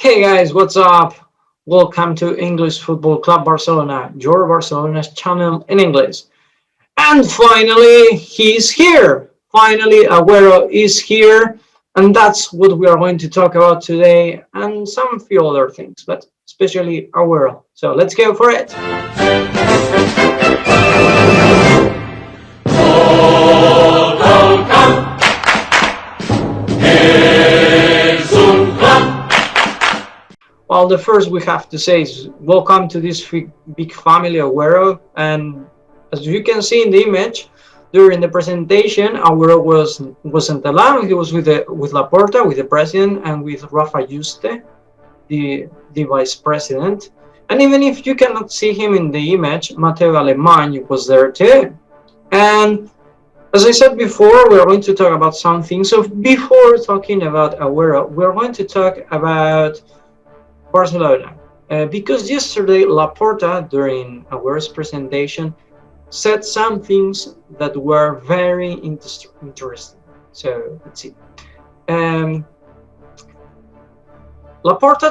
Hey guys, what's up? Welcome to English Football Club Barcelona, your Barcelona's channel in English. And finally, he's here. Finally, Agüero is here. And that's what we are going to talk about today and some few other things, but especially Agüero. So let's go for it. Well, the first we have to say is welcome to this big family Agüero. And as you can see in the image, during the presentation, Agüero wasn't alone. He was with Laporta, with the president, and with Rafa Juste, the vice president. And even if you cannot see him in the image, Mateo Alemany was there too. And as I said before, we are going to talk about something. So before talking about Agüero, we're going to talk about Barcelona. Because yesterday Laporta, during Agüero's presentation, said some things that were very interesting. So let's see. Laporta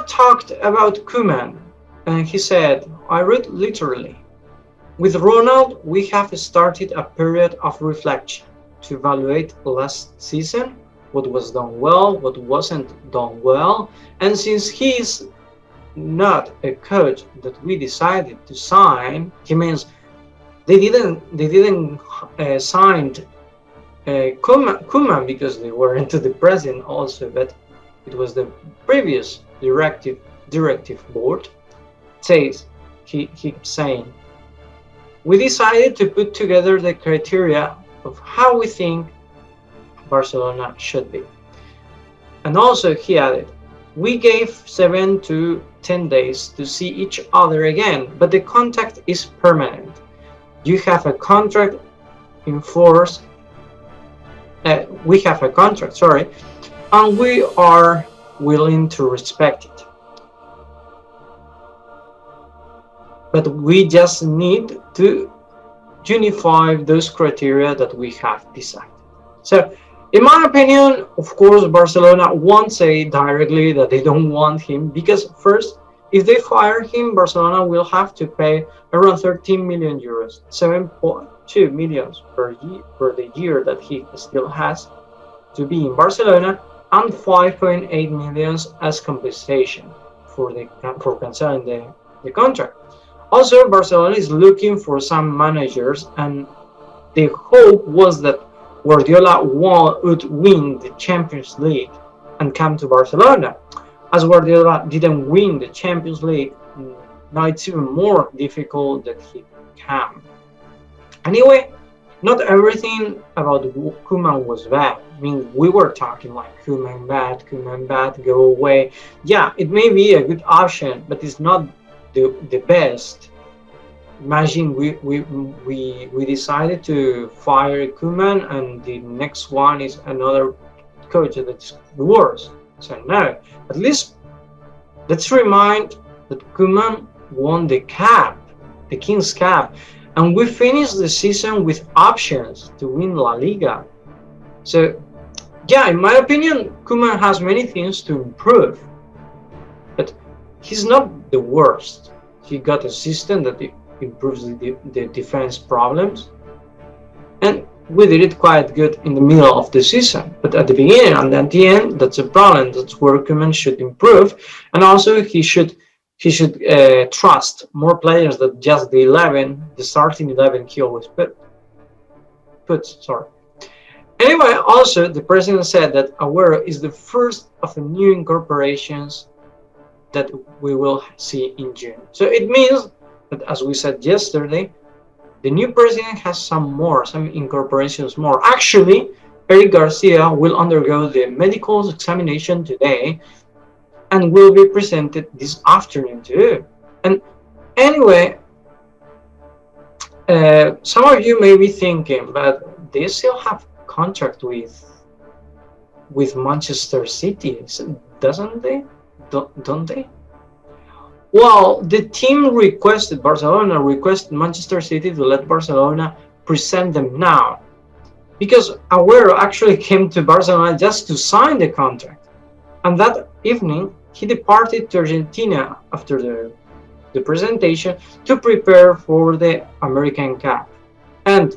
talked about Koeman, and he said, I read literally, with Ronald, we have started a period of reflection to evaluate last season, what was done well, what wasn't done well, and since he's not a coach that we decided to sign, he means they didn't sign Koeman because they were into the president also, but it was the previous directive board. Says he keeps saying, we decided to put together the criteria of how we think Barcelona should be. And also he added, we gave 7 to 10 days to see each other again, but the contact is permanent. You have a contract in force. We have a contract, sorry, and we are willing to respect it. But we just need to unify those criteria that we have decided. So, in my opinion, of course, Barcelona won't say directly that they don't want him because first, if they fire him, Barcelona will have to pay around 13 million euros, 7.2 million per the year that he still has to be in Barcelona, and 5.8 million as compensation for canceling the contract. Also, Barcelona is looking for some managers, and the hope was that Guardiola would win the Champions League and come to Barcelona. As Guardiola didn't win the Champions League, now it's even more difficult that he can. Anyway, not everything about Koeman was bad. I mean, we were talking like Koeman bad, go away. Yeah, it may be a good option, but it's not the best. Imagine we decided to fire Koeman and the next one is another coach that's worse. So no, at least let's remind that Koeman won the cap, the King's Cap, and we finished the season with options to win La Liga. So yeah, in my opinion, Koeman has many things to improve, but he's not the worst. He got a system that improves the defense problems, and we did it quite good in the middle of the season, but at the beginning and at the end, that's a problem. That's where Koeman should improve, and also he should trust more players than just the starting 11 he always puts. Sorry. Anyway, also the president said that Agüero is the first of the new incorporations that we will see in June. So it means that, as we said yesterday, the new president has some incorporations more. Actually, Eric Garcia will undergo the medical examination today and will be presented this afternoon too. And anyway, some of you may be thinking, but they still have contract with Manchester City, doesn't they? Don't they? Well, the team Barcelona requested Manchester City to let Barcelona present them now, because Agüero actually came to Barcelona just to sign the contract, and that evening he departed to Argentina after the presentation to prepare for the American Cup. And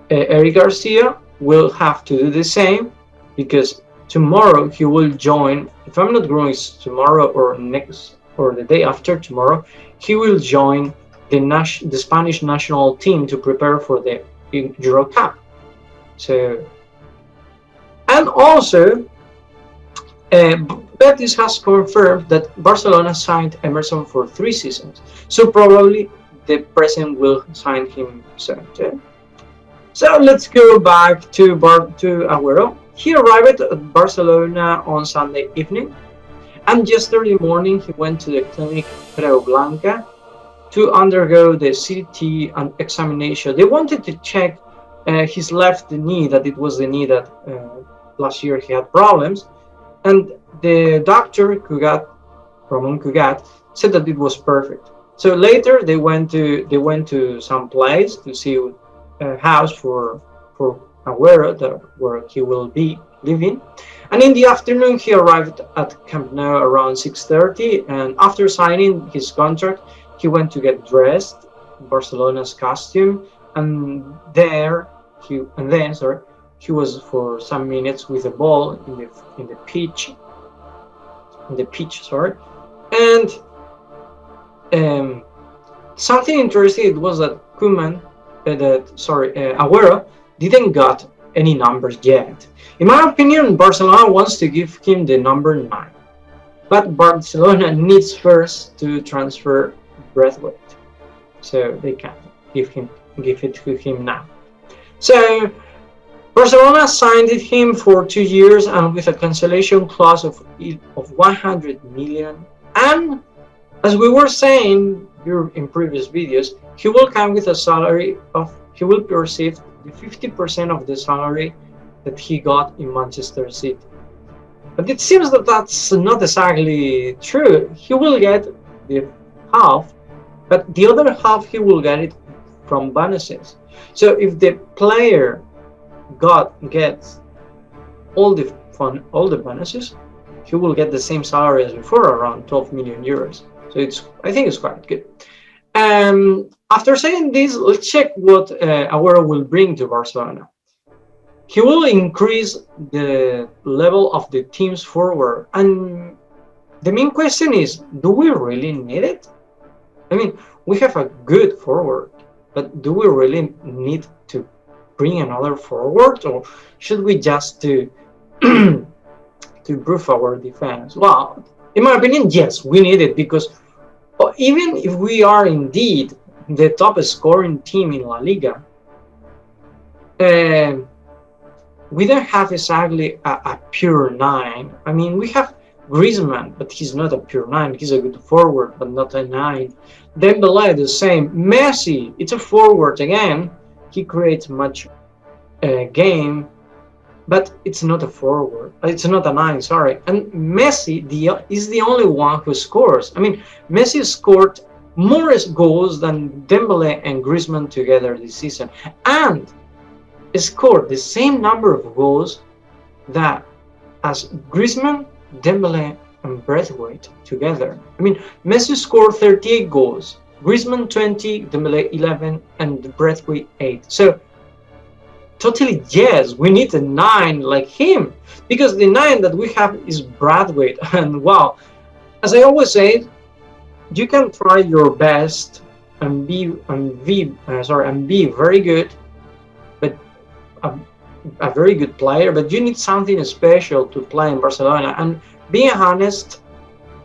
Eric Garcia will have to do the same because tomorrow he will join, if I'm not wrong, it's tomorrow or next or the day after tomorrow, he will join the Spanish national team to prepare for the Euro Cup. So, and also, Betis has confirmed that Barcelona signed Emerson for 3 seasons. So probably the president will sign him soon too. So let's go back to Agüero. He arrived at Barcelona on Sunday evening, and yesterday morning he went to the clinic Creu Blanca to undergo the CT and examination. They wanted to check his left knee, that it was the knee that last year he had problems, and the doctor Ramon Cugat, said that it was perfect. So later they went to some place to see a house for Agüero, where he will be living. And in the afternoon he arrived at Camp Nou around 6:30, and after signing his contract he went to get dressed in Barcelona's costume, and then he was for some minutes with the ball in the pitch, and something interesting was that Agüero didn't got any numbers yet. In my opinion, Barcelona wants to give him the number 9, but Barcelona needs first to transfer Braithwaite, so they can give it to him now. So Barcelona signed him for 2 years and with a cancellation clause of 100 million. And as we were saying in previous videos, he will come with a salary he will receive the 50% of the salary that he got in Manchester City. But it seems that that's not exactly true. He will get the half, but the other half he will get it from bonuses. So if the player gets all the bonuses, he will get the same salary as before, around 12 million euros. So I think it's quite good. After saying this, let's check what Agüero will bring to Barcelona. He will increase the level of the team's forward, and the main question is, do we really need it? I mean, we have a good forward, but do we really need to bring another forward, or should we just to improve our defense? Well, in my opinion, yes, we need it, because even if we are indeed the top scoring team in La Liga, we don't have exactly a pure 9. I mean, we have Griezmann, but he's not a pure 9. He's a good forward, but not a 9. Dembélé, the same. Messi, it's a forward again. He creates much game, but it's not a forward. It's not a 9, sorry. And Messi is the only one who scores. I mean, Messi scored more goals than Dembélé and Griezmann together this season, and scored the same number of goals that as Griezmann, Dembélé, and Braithwaite together. I mean, Messi scored 38 goals, Griezmann 20, Dembélé 11, and Braithwaite 8. So totally yes, we need a 9 like him, because the 9 that we have is Braithwaite. And wow, as I always say, you can try your best and be very good, but a very good player, but you need something special to play in Barcelona. And being honest,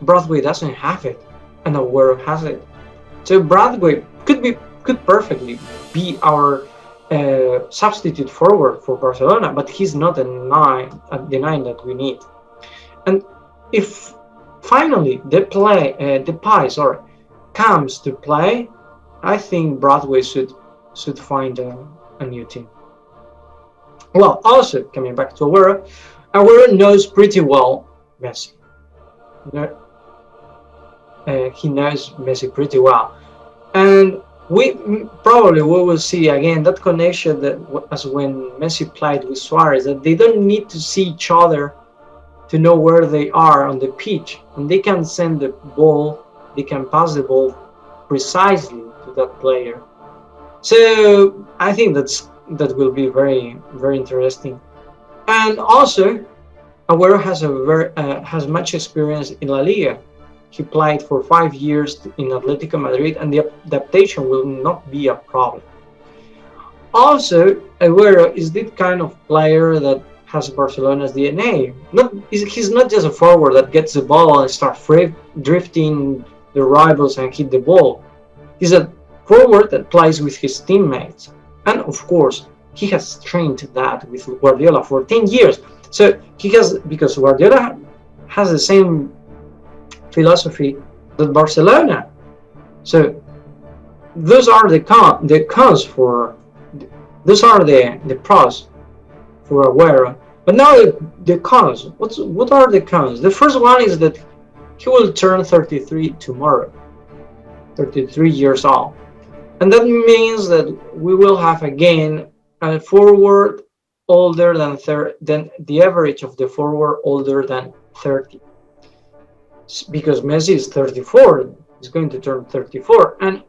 Braithwaite doesn't have it, and Agüero has it. So Braithwaite could perfectly be our substitute forward for Barcelona, but he's not the 9 that we need. And if finally Depay comes to play, I think Braithwaite should find a new team. Well, also coming back to Agüero knows pretty well Messi. He knows Messi pretty well, and we will see again that connection that as when Messi played with Suarez, that they don't need to see each other to know where they are on the pitch, and they can send the ball, they can pass the ball precisely to that player. So I think that will be very very interesting. And also, Agüero has much experience in La Liga. He played for 5 years in Atletico Madrid, and the adaptation will not be a problem. Also, Agüero is the kind of player that has Barcelona's DNA. He's not just a forward that gets the ball and starts drifting the rivals and hit the ball. He's a forward that plays with his teammates. And of course, he has trained that with Guardiola for 10 years. So because Guardiola has the same philosophy that Barcelona. So those are the cons for, those are the pros for Agüero. But now the cons. What are the cons? The first one is that he will turn 33 tomorrow. 33 years old. And that means that we will have again a forward older than the average of the forward older than 30. Because Messi is 34, he's going to turn 34. And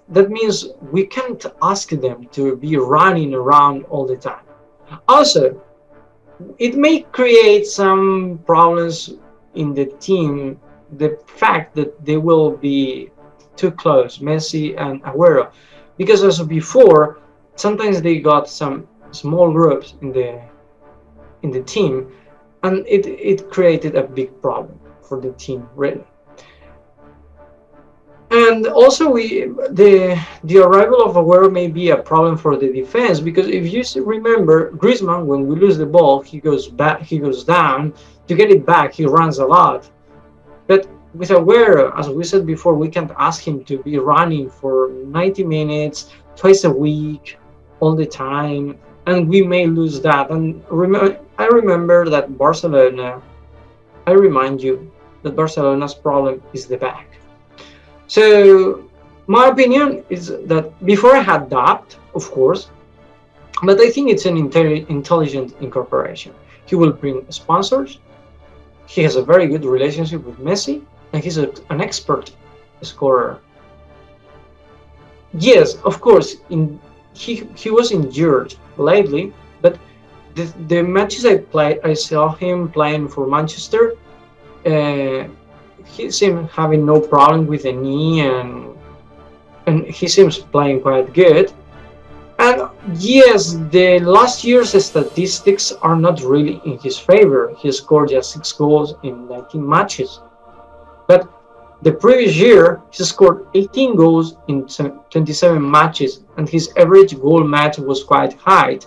that means we can't ask them to be running around all the time. Also, it may create some problems in the team, the fact that they will be too close, Messi and Agüero, because as before, sometimes they got some small groups in the team, and it created a big problem for the team, really. And also, the arrival of Agüero may be a problem for the defense, because if you remember, Griezmann, when we lose the ball, he goes back, he goes down to get it back. He runs a lot, but with Agüero, as we said before, we can't ask him to be running for 90 minutes, twice a week, all the time, and we may lose that. And I remember that Barcelona. I remind you that Barcelona's problem is the back. So my opinion is that before I had doubt, of course, but I think it's an intelligent incorporation. He will bring sponsors. He has a very good relationship with Messi, and he's an expert scorer. Yes, of course, he was injured lately, but the matches I saw him playing for Manchester. He seems having no problem with the knee, and he seems playing quite good. And yes, the last year's statistics are not really in his favor. He scored just 6 goals in 19 matches. But the previous year, he scored 18 goals in 27 matches, and his average goal match was quite high.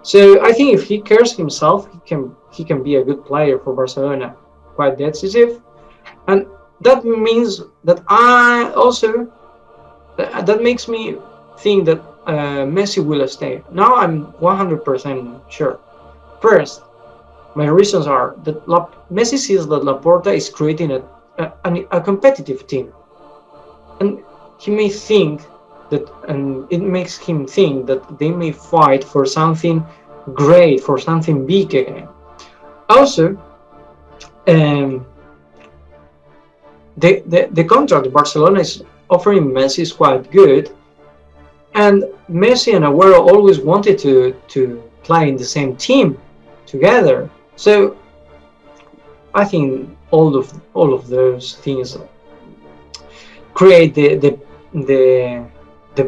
So I think if he cares himself, he can be a good player for Barcelona, quite decisive. And that means that that makes me think that Messi will stay. Now I'm 100% sure. First, my reasons are that Messi sees that Laporta is creating a competitive team, and he may think that, and it makes him think that they may fight for something great, for something big again. Also, the contract Barcelona is offering Messi is quite good, and Messi and Agüero always wanted to play in the same team together. So I think all of those things create the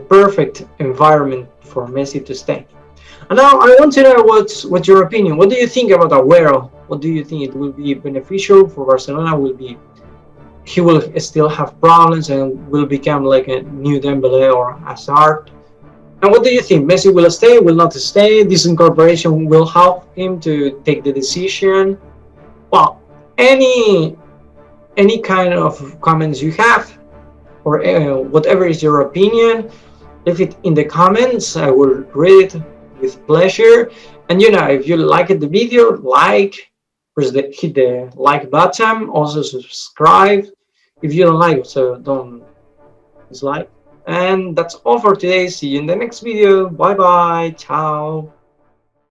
perfect environment for Messi to stay. And now I want to know what's your opinion. What do you think about Agüero? What do you think it will be beneficial for Barcelona? He will still have problems and will become like a new Dembele or Hazard? And what do you think? Messi will stay, will not stay? This incorporation will help him to take the decision? Well, any kind of comments you have, or whatever is your opinion, leave it in the comments. I will read it with pleasure. And if you liked the video, hit the like button. Also subscribe if you don't like it, so don't dislike. And that's all for today. See you in the next video. Bye bye. Ciao.